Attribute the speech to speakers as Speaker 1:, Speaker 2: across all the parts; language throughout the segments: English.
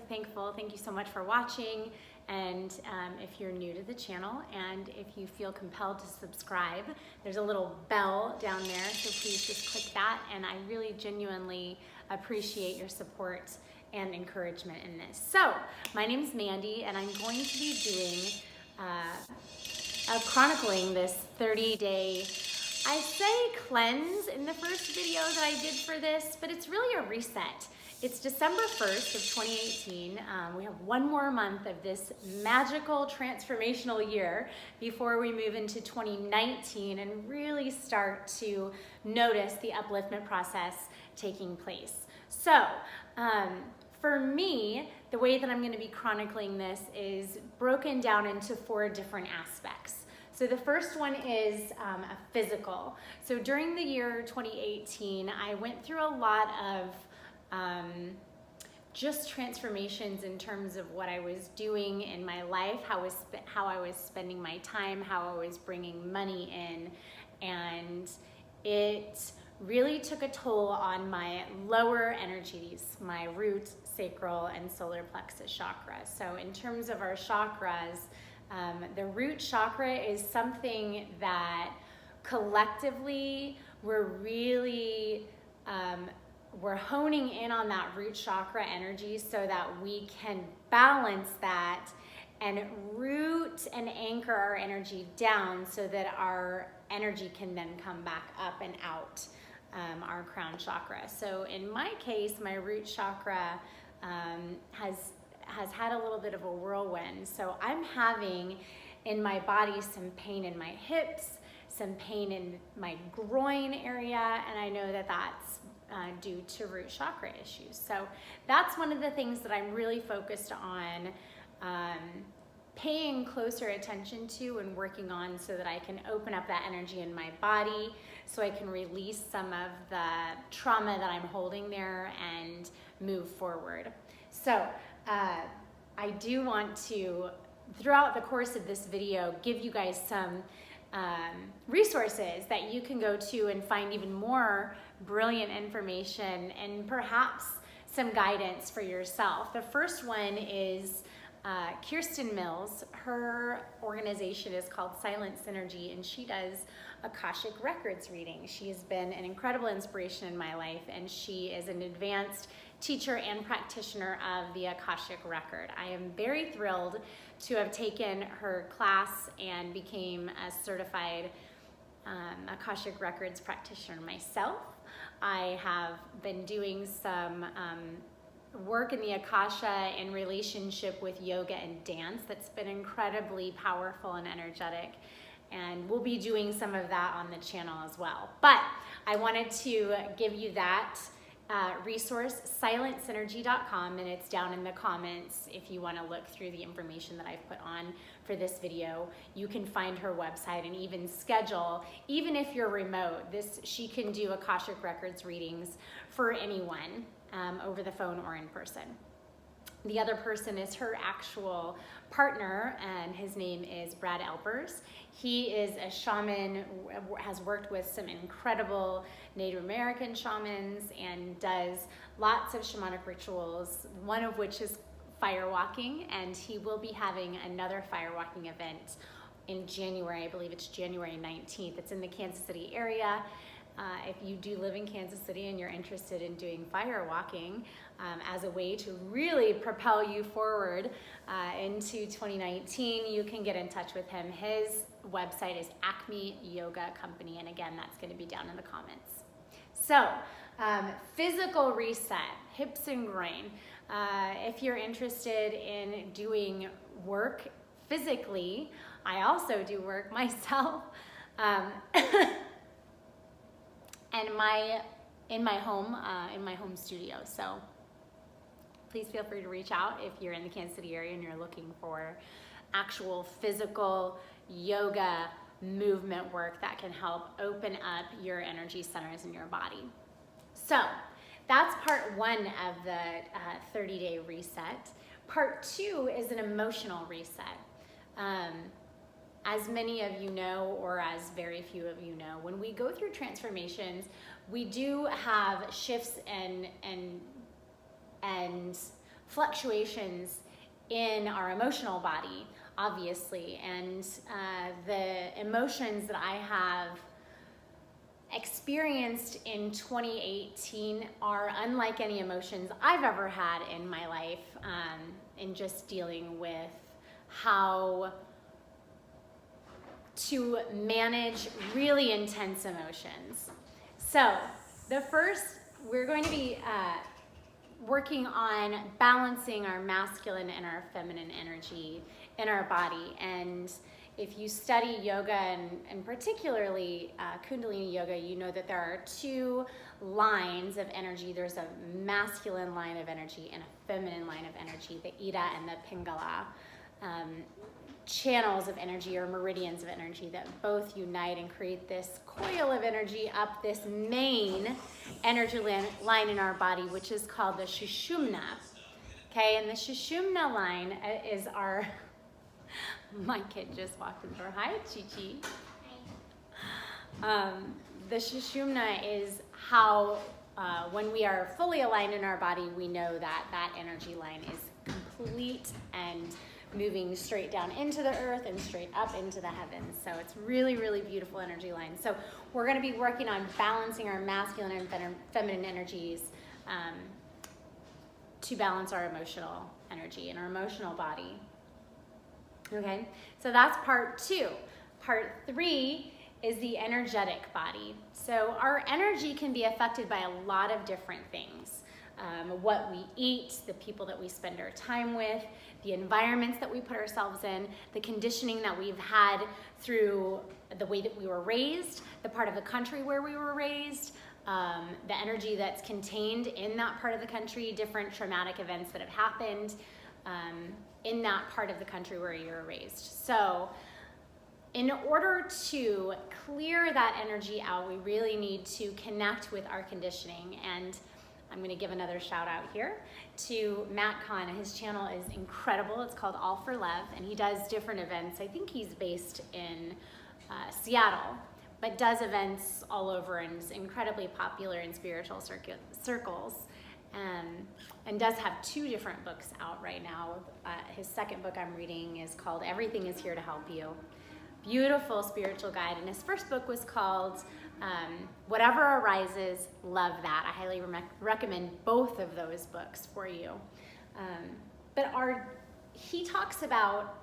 Speaker 1: thankful. Thank you so much for watching. And if you're new to the channel and if you feel compelled to subscribe, there's a little bell down there, so please just click that. And I really genuinely appreciate your support and encouragement in this. So my name is Mandy, and I'm going to be doing chronicling this 30-day, I say cleanse in the first video that I did for this, but it's really a reset. It's December 1st of 2018. We have one more month of this magical transformational year before we move into 2019 and really start to notice the upliftment process taking place. So for me, the way that I'm going to be chronicling this is broken down into 4 different aspects. So the first one is a physical. So during the year 2018, I went through a lot of just transformations in terms of what I was doing in my life, how I was spending my time, how I was bringing money in, and it really took a toll on my lower energies, my root, sacral, and solar plexus chakras. So in terms of our chakras, the root chakra is something that collectively we're really we're honing in on that root chakra energy so that we can balance that and root and anchor our energy down so that our energy can then come back up and out our crown chakra. So in my case, my root chakra has had a little bit of a whirlwind. So I'm having in my body some pain in my hips, some pain in my groin area, and I know that that's due to root chakra issues. So that's one of the things that I'm really focused on paying closer attention to and working on so that I can open up that energy in my body so I can release some of the trauma that I'm holding there and move forward. So I do want to, throughout the course of this video, give you guys some resources that you can go to and find even more brilliant information and perhaps some guidance for yourself. The first one is Kirsten Mills. Her organization is called Silent Synergy, and she does Akashic Records reading. She has been an incredible inspiration in my life, and she is an advanced teacher and practitioner of the Akashic Record. I am very thrilled to have taken her class and became a certified Akashic Records practitioner myself. I have been doing some work in the Akasha in relationship with yoga and dance that's been incredibly powerful and energetic, and we'll be doing some of that on the channel as well. But I wanted to give you that resource, silentsynergy.com, and it's down in the comments if you want to look through the information that I've put on for this video. You can find her website and even schedule, even if you're remote, she can do Akashic Records readings for anyone over the phone or in person. The other person is her actual partner, and his name is Brad Elpers. He is a shaman, has worked with some incredible Native American shamans, and does lots of shamanic rituals, one of which is fire walking, and he will be having another fire walking event in January. I believe it's January 19th. It's in the Kansas City area. If you do live in Kansas City and you're interested in doing fire walking as a way to really propel you forward into 2019, you can get in touch with him. His website is Alchemy Yoga Company, and again, that's going to be down in the comments. So, physical reset, hips and groin. If you're interested in doing work physically, I also do work myself. And in my home studio. So please feel free to reach out if you're in the Kansas City area and you're looking for actual physical yoga movement work that can help open up your energy centers in your body. So that's part 1 of the 30-day reset. Part 2 is an emotional reset. As many of you know, or as very few of you know, when we go through transformations, we do have shifts and fluctuations in our emotional body, obviously, and the emotions that I have experienced in 2018 are unlike any emotions I've ever had in my life, in just dealing with how to manage really intense emotions. So the first, we're going to be working on balancing our masculine and our feminine energy in our body. And if you study yoga and particularly Kundalini yoga, you know that there are two lines of energy. There's a masculine line of energy and a feminine line of energy, the Ida and the Pingala. Channels of energy or meridians of energy that both unite and create this coil of energy up this main energy line in our body, which is called the Sushumna. Okay, and the Sushumna line is our, my kid just walked in the door. Hi, Chi-Chi. The Sushumna is how, when we are fully aligned in our body, we know that that energy line is complete and moving straight down into the earth and straight up into the heavens. So it's really, really beautiful energy line. So we're going to be working on balancing our masculine and feminine energies to balance our emotional energy and our emotional body. Okay, so that's part 2. Part 3 is the energetic body. So our energy can be affected by a lot of different things. What we eat, the people that we spend our time with, the environments that we put ourselves in, the conditioning that we've had through the way that we were raised, the part of the country where we were raised, the energy that's contained in that part of the country, different traumatic events that have happened in that part of the country where you were raised. So in order to clear that energy out, we really need to connect with our conditioning. And I'm going to give another shout out here to Matt Kahn. His channel is incredible. It's called All for Love, and he does different events. I think he's based in Seattle, but does events all over and is incredibly popular in spiritual circles. And does have 2 different books out right now. His second book I'm reading is called Everything is Here to Help You. Beautiful spiritual guide. And his first book was called Whatever Arises, Love That. I highly recommend both of those books for you. But he talks about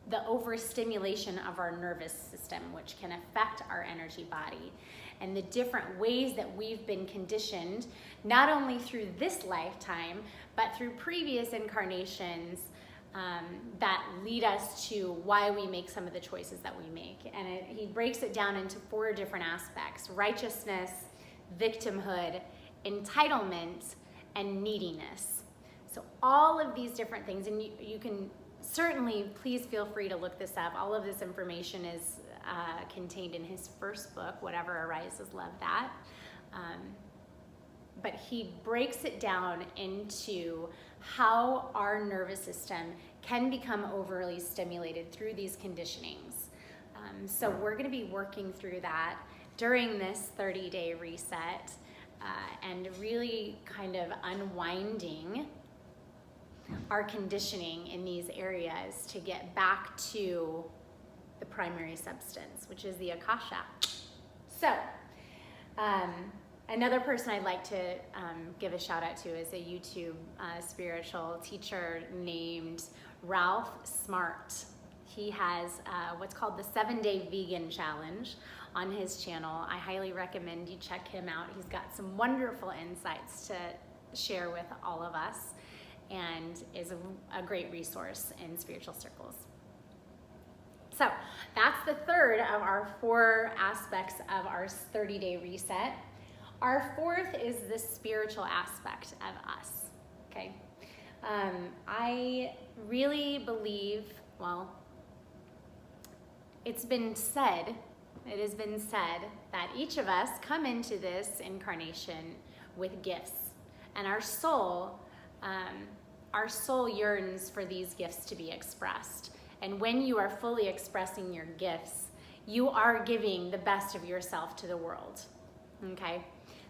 Speaker 1: the overstimulation of our nervous system, which can affect our energy body, and the different ways that we've been conditioned, not only through this lifetime, but through previous incarnations, that lead us to why we make some of the choices that we make. And he breaks it down into 4 different aspects: righteousness, victimhood, entitlement, and neediness. So all of these different things, and you can certainly, please feel free to look this up. All of this information is contained in his first book, Whatever Arises, Love That. But he breaks it down into how our nervous system can become overly stimulated through these conditionings. So we're going to be working through that during this 30-day reset and really kind of unwinding our conditioning in these areas to get back to the primary substance, which is the Akasha. So, another person I'd like to give a shout out to is a YouTube spiritual teacher named Ralph Smart. He has what's called the 7-Day Vegan Challenge on his channel. I highly recommend you check him out. He's got some wonderful insights to share with all of us and is a great resource in spiritual circles. So that's the third of our 4 aspects of our 30-day reset. Our 4th is the spiritual aspect of us, okay? I really believe, well, it has been said that each of us come into this incarnation with gifts, and our soul yearns for these gifts to be expressed. And when you are fully expressing your gifts, you are giving the best of yourself to the world, okay?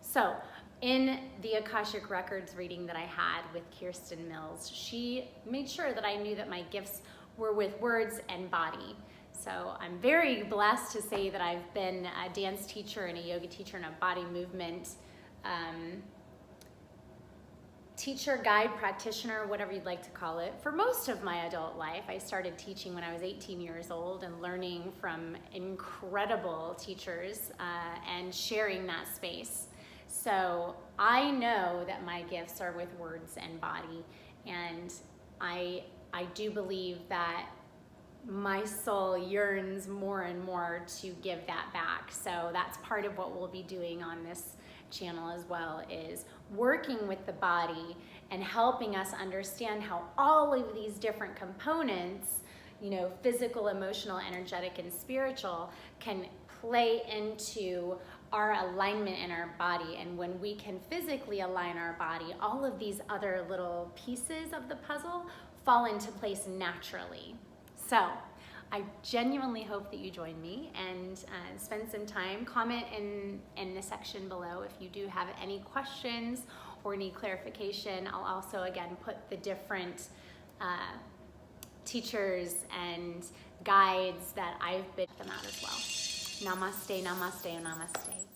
Speaker 1: So in the Akashic Records reading that I had with Kirsten Mills, she made sure that I knew that my gifts were with words and body. So I'm very blessed to say that I've been a dance teacher and a yoga teacher and a body movement teacher, guide, practitioner, whatever you'd like to call it, for most of my adult life. I started teaching when I was 18 years old and learning from incredible teachers and sharing that space. So I know that my gifts are with words and body, and I do believe that my soul yearns more and more to give that back. So that's part of what we'll be doing on this channel as well, is working with the body and helping us understand how all of these different components, you know, physical, emotional, energetic, and spiritual, can play into our alignment in our body. And when we can physically align our body, all of these other little pieces of the puzzle fall into place naturally. So I genuinely hope that you join me and spend some time. Comment in the section below if you do have any questions or need clarification. I'll also, again, put the different teachers and guides that I've been them out as well. Namaste, namaste, namaste.